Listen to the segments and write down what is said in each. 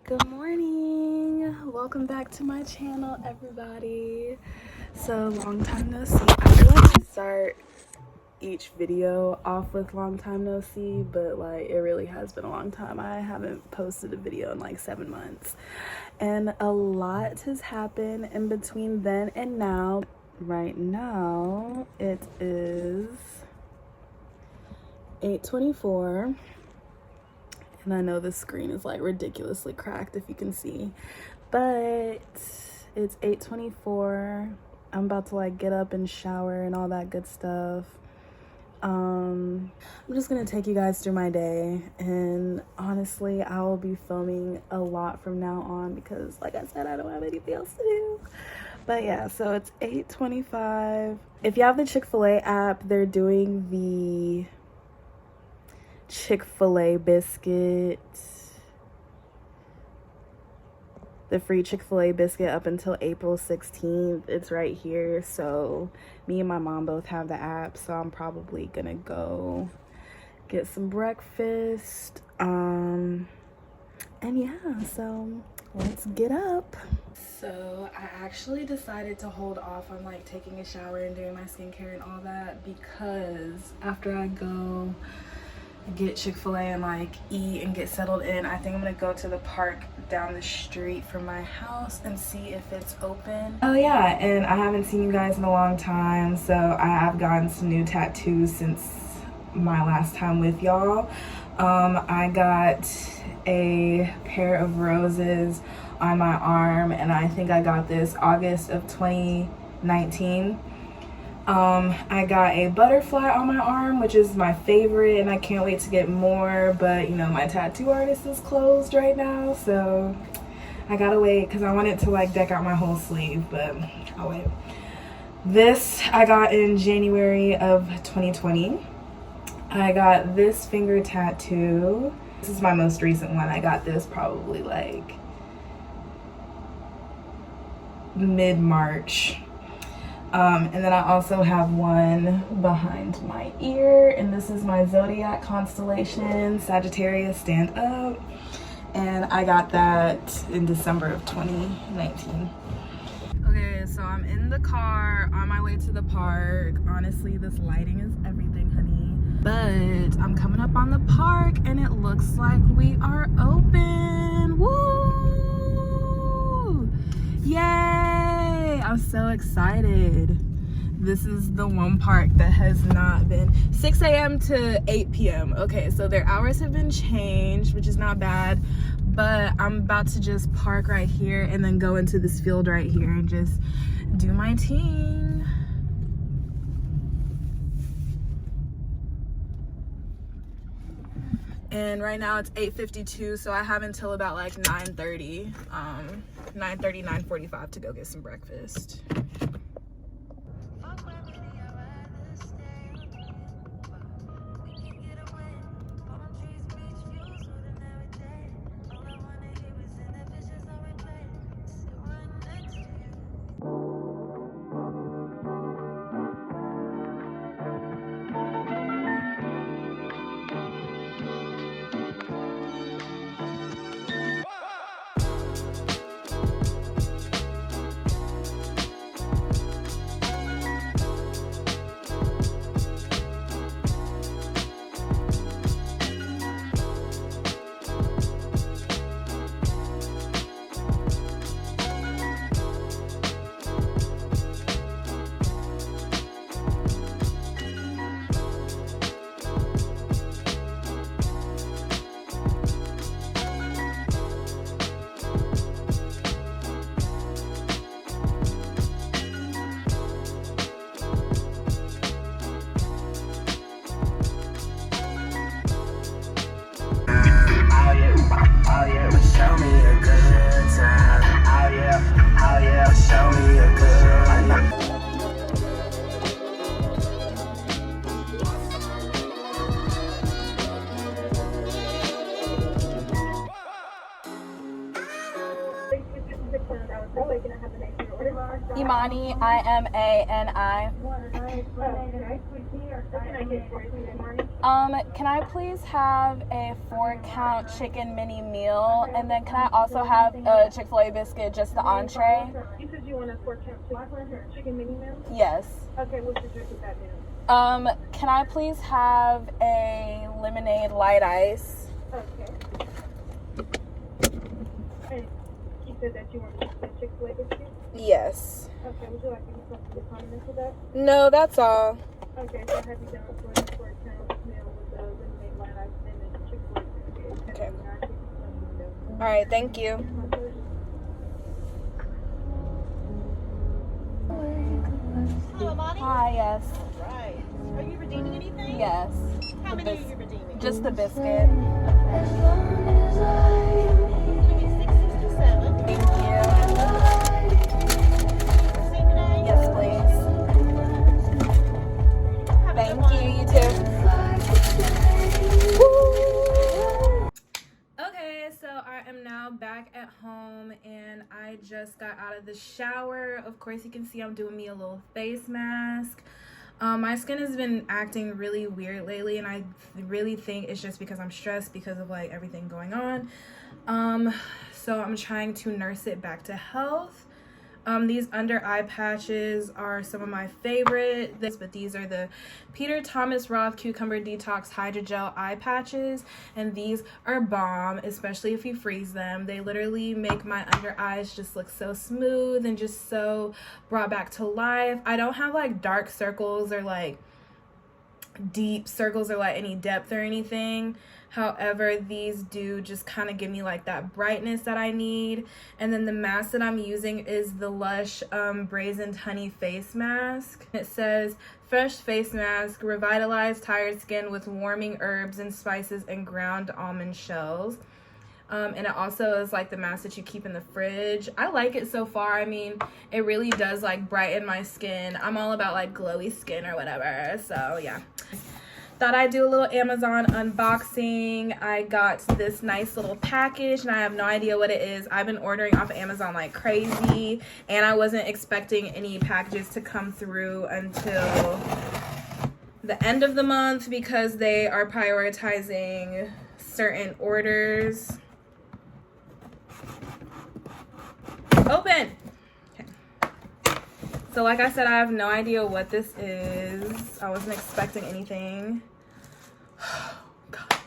Good morning. Welcome back to my channel, everybody. So, long time no see. I feel like I start each video off with long time no see, but like it really has been a long time. I haven't posted a video in like 7 months, and a lot has happened in between then and now. Right now it is 8:24, and I know the screen is like ridiculously cracked if you can see, but it's 8:24. I'm about to like get up and shower and all that good stuff. I'm just gonna take you guys through my day, and honestly I will be filming a lot from now on because like I said, I don't have anything else to do. But yeah, so it's 8:25. If you have the Chick-fil-A app, they're doing the Chick-fil-A biscuit, the free Chick-fil-A biscuit up until April 16th. It's right here. So me and my mom both have the app, so I'm probably gonna go get some breakfast. And yeah, so let's get up. So I actually decided to hold off on like taking a shower and doing my skincare and all that, because after I go get Chick-fil-A and like eat and get settled in, I think I'm gonna go to the park down the street from my house and see if it's open. Oh yeah, and I haven't seen you guys in a long time, so I have gotten some new tattoos since my last time with y'all. I got a pair of roses on my arm, and I think I got this August of 2019. I got a butterfly on my arm, which is my favorite, and I can't wait to get more, but you know, my tattoo artist is closed right now, so I gotta wait because I wanted to like deck out my whole sleeve, but I'll wait. This I got in January of 2020. I got this finger tattoo. This is my most recent one. I got this probably like mid-March. And then I also have one behind my ear, and this is my zodiac constellation, Sagittarius stand up, and I got that in December of 2019. Okay, so I'm in the car on my way to the park. Honestly, this lighting is everything, honey. But I'm coming up on the park and it looks like we are open. Woo! Yay! I'm so excited. This is the one park that has not been 6 a.m. to 8 p.m. Okay, so their hours have been changed, which is not bad, but I'm about to just park right here and then go into this field right here and just do my thing. And right now it's 8:52, so I have until about like 9:30, 9:45 to go get some breakfast. IMANI. Can I please have a 4-count chicken mini meal, and then can I also have a Chick-fil-A biscuit, just the entree? You said you want a 4-count chicken mini meal? Yes. Okay, what's your drink with that meal? Can I please have a lemonade light ice? Okay. And you said that you want the Chick-fil-A biscuit? Yes. Okay, would you like any condiments with that? No, that's all. Okay, so I have you down for a 4-count meal with the lemonade light ice and the Chick-fil-A biscuit. Okay. All right, thank you. Hello, Monty. Hi, yes. Right. Are you redeeming anything? Yes. How many are you redeeming? Just the biscuit. Give me 667. Thank you. Say your name. Yes, please. Have a good Thank one. you, you too. Okay, so I am now back at home and I just got out of the shower. Of course, you can see I'm doing me a little face mask. My skin has been acting really weird lately, and I really think it's just because I'm stressed because of like everything going on. So I'm trying to nurse it back to health. These under eye patches are some of my favorite, but these are the Peter Thomas Roth Cucumber Detox Hydrogel eye patches, and these are bomb, especially if you freeze them. They literally make my under eyes just look so smooth and just so brought back to life. I don't have like dark circles or like deep circles or like any depth or anything. However, these do just kind of give me like that brightness that I need. And then the mask that I'm using is the Lush Braised Honey face mask. It says fresh face mask, revitalize tired skin with warming herbs and spices and ground almond shells. And it also is like the mask that you keep in the fridge. I like it so far. I mean, it really does like brighten my skin. I'm all about like glowy skin or whatever. So yeah. Thought I'd do a little Amazon unboxing. I got this nice little package and I have no idea what it is. I've been ordering off of Amazon like crazy, and I wasn't expecting any packages to come through until the end of the month because they are prioritizing certain orders. Open! Okay. So like I said, I have no idea what this is. I wasn't expecting anything. God bless.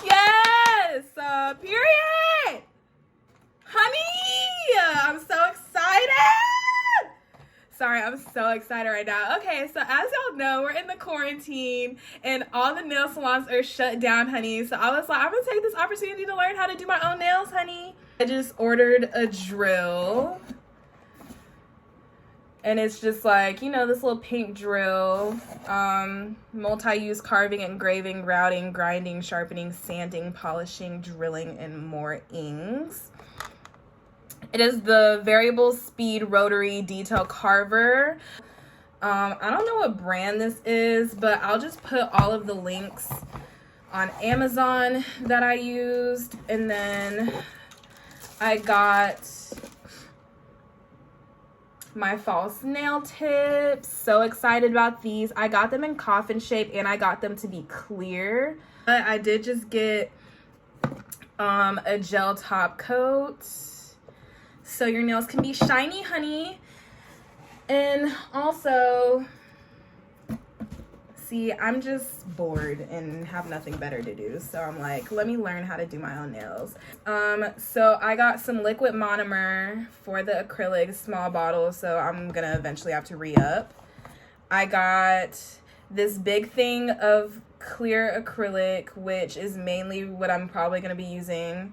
Yes! Period! Honey! I'm so excited! Sorry, I'm so excited right now. Okay, so as y'all know, we're in the quarantine and all the nail salons are shut down, honey. So I was like, I'm gonna take this opportunity to learn how to do my own nails, honey. I just ordered a drill. And it's just like, you know, this little pink drill, multi-use carving, engraving, routing, grinding, sharpening, sanding, polishing, drilling, and more ings. It is the variable speed rotary detail carver. I don't know what brand this is, but I'll just put all of the links on Amazon that I used. And then I got my false nail tips. So excited about these. I got them in coffin shape and I got them to be clear. But I did just get a gel top coat so your nails can be shiny, honey. And also, see, I'm just bored and have nothing better to do. So I'm like, let me learn how to do my own nails. So I got some liquid monomer for the acrylic small bottle. So I'm gonna eventually have to re-up. I got this big thing of clear acrylic, which is mainly what I'm probably gonna be using.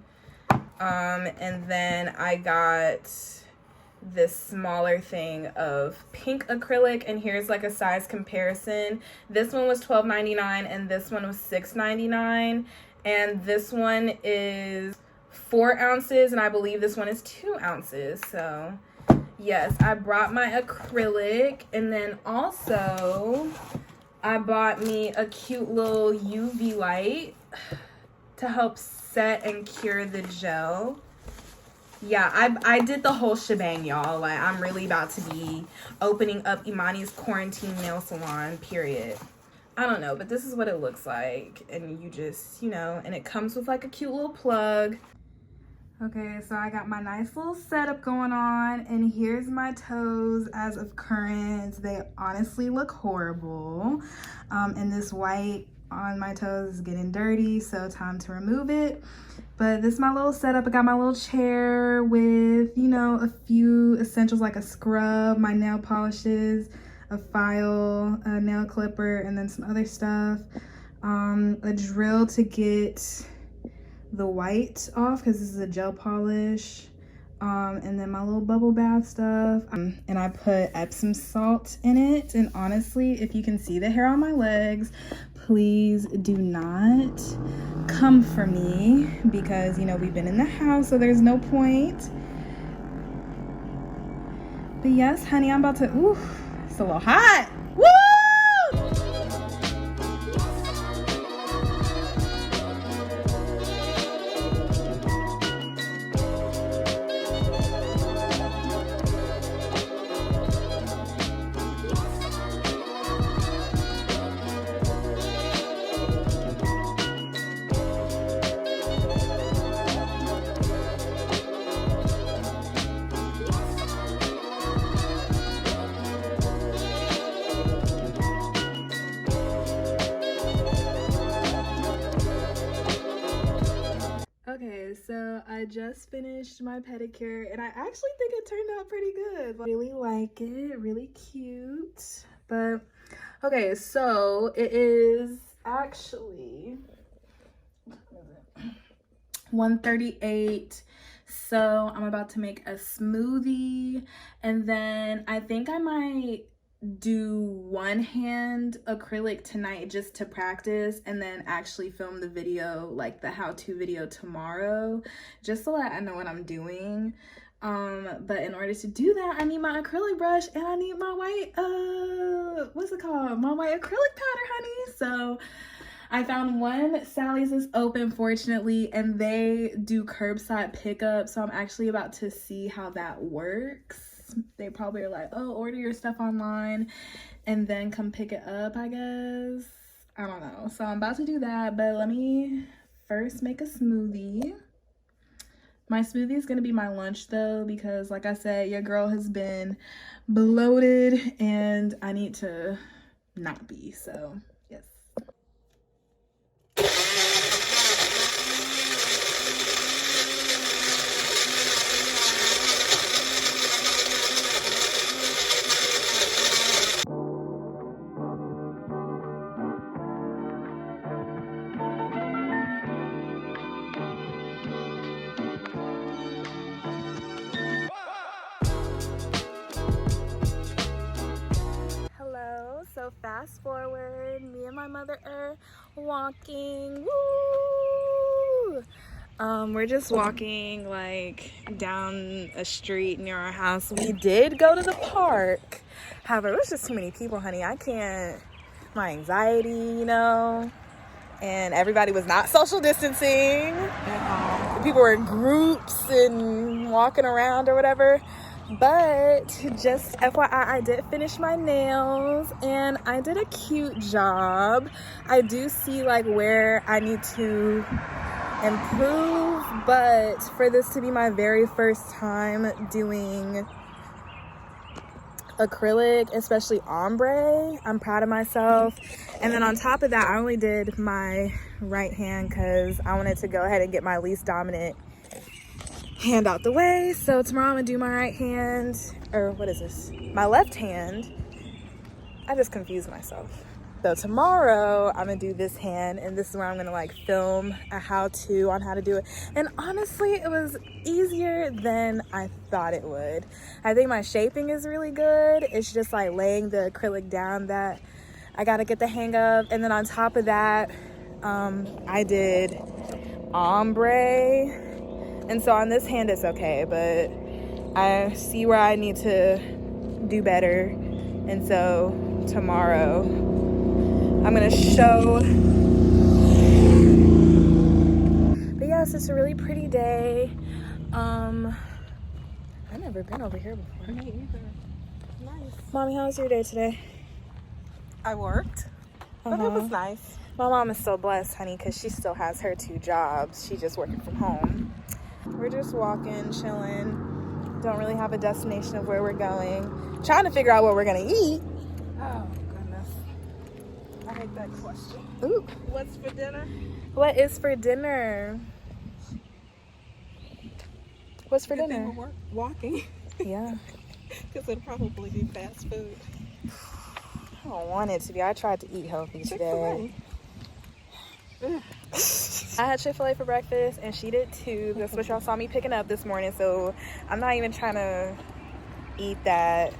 And then I got this smaller thing of pink acrylic, and here's like a size comparison. This one was $12.99 and this one was $6.99, and this one is 4 ounces and I believe this one is 2 ounces. So yes, I brought my acrylic, and then also I bought me a cute little UV light to help set and cure the gel. yeah, I did the whole shebang, y'all. Like, I'm really about to be opening up Imani's quarantine nail salon, period. I don't know, but this is what it looks like. And you just, you know, and it comes with like a cute little plug. Okay, so I got my nice little setup going on, and here's my toes as of current. They honestly look horrible. And this white on my toes is getting dirty, so time to remove it. But this is my little setup. I got my little chair with, you know, a few essentials like a scrub, my nail polishes, a file, a nail clipper, and then some other stuff. A drill to get the white off because this is a gel polish. And then my little bubble bath stuff. And I put Epsom salt in it. And honestly, if you can see the hair on my legs, please do not come for me because, you know, we've been in the house, so there's no point. But yes, honey, I'm about to, ooh, it's a little hot. Woo! Okay, so I just finished my pedicure and I actually think it turned out pretty good. I really like it, really cute. But okay, so it is actually 1:38. So I'm about to make a smoothie, and then I think I might do one hand acrylic tonight just to practice, and then actually film the video, like the how-to video, tomorrow, just so that I know what I'm doing. But in order to do that, I need my acrylic brush and I need my white what's it called, my white acrylic powder, honey. So I found one Sally's is open, fortunately, and they do curbside pickup, so I'm actually about to see how that works. They probably are like, oh, order your stuff online and then come pick it up, I guess. I don't know. So I'm about to do that, but let me first make a smoothie. My smoothie is going to be my lunch, though, because like I said, your girl has been bloated and I need to not be, so yes. So fast forward, me and my mother are walking. Woo! We're just walking like down a street near our house. We did go to the park. However, it was just too many people, honey. I can't, my anxiety, you know. And everybody was not social distancing. People were in groups and walking around or whatever. But just FYI, I did finish my nails and I did a cute job. I do see like where I need to improve, but for this to be my very first time doing acrylic, especially ombre, I'm proud of myself. And then on top of that, I only did my right hand because I wanted to go ahead and get my least dominant hand out the way. So tomorrow I'm gonna do my right hand, or what is this, my left hand. I just confused myself. So tomorrow I'm gonna do this hand, and this is where I'm gonna like film a how-to on how to do it. And honestly, it was easier than I thought it would. I think my shaping is really good. It's just like laying the acrylic down that I gotta get the hang of. And then on top of that, I did ombre. And so on this hand, it's okay, but I see where I need to do better. And so tomorrow, I'm gonna show. But yes, it's a really pretty day. never been over here before. Me either. Nice. Mommy, how was your day today? I worked, but it was nice. My mom is so blessed, honey, because she still has her 2 jobs. She's just working from home. We're just walking, chilling. Don't really have a destination of where we're going. Trying to figure out what we're going to eat. Oh, goodness. I hate that question. Ooh. What's for dinner? What is for dinner? What's for Good thing dinner? we're walking, Yeah. because it'll probably be fast food. I don't want it to be. I tried to eat healthy today. Chick-fil-A. I had Chick-fil-A for breakfast and she did too. That's what y'all saw me picking up this morning, so I'm not even trying to eat that.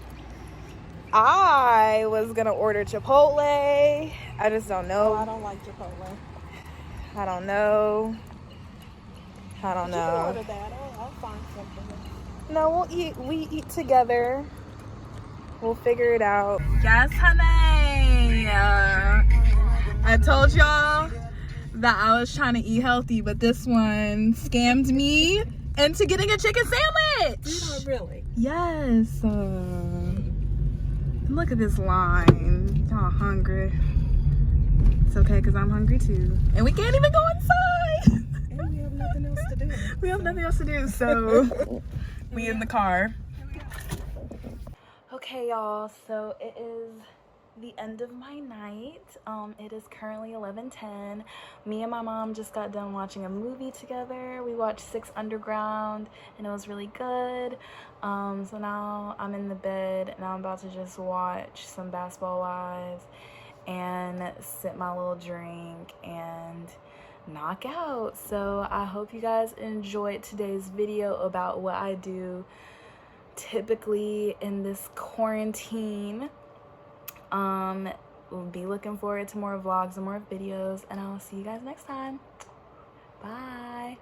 I was gonna order Chipotle. I just don't Oh, I know. don't like Chipotle. I don't know. I don't You can order know. that. I'll find something. No, we eat together. We'll figure it out. Yes, honey. I told y'all that I was trying to eat healthy, but this one scammed me into getting a chicken sandwich. You know, really. Yes. Look at this line. Y'all hungry. It's okay, because I'm hungry too. And we can't even go inside. And we have nothing else to do. We have nothing else to do, so we in the car. Okay, y'all, so it is the end of my night. It is currently 11:10. Me and my mom just got done watching a movie together. We watched 6 Underground and it was really good. So now I'm in the bed and I'm about to just watch some Basketball Wives and sip my little drink and knock out. So I hope you guys enjoyed today's video about what I do typically in this quarantine. We'll be looking forward to more vlogs and more videos, and I'll see you guys next time. Bye.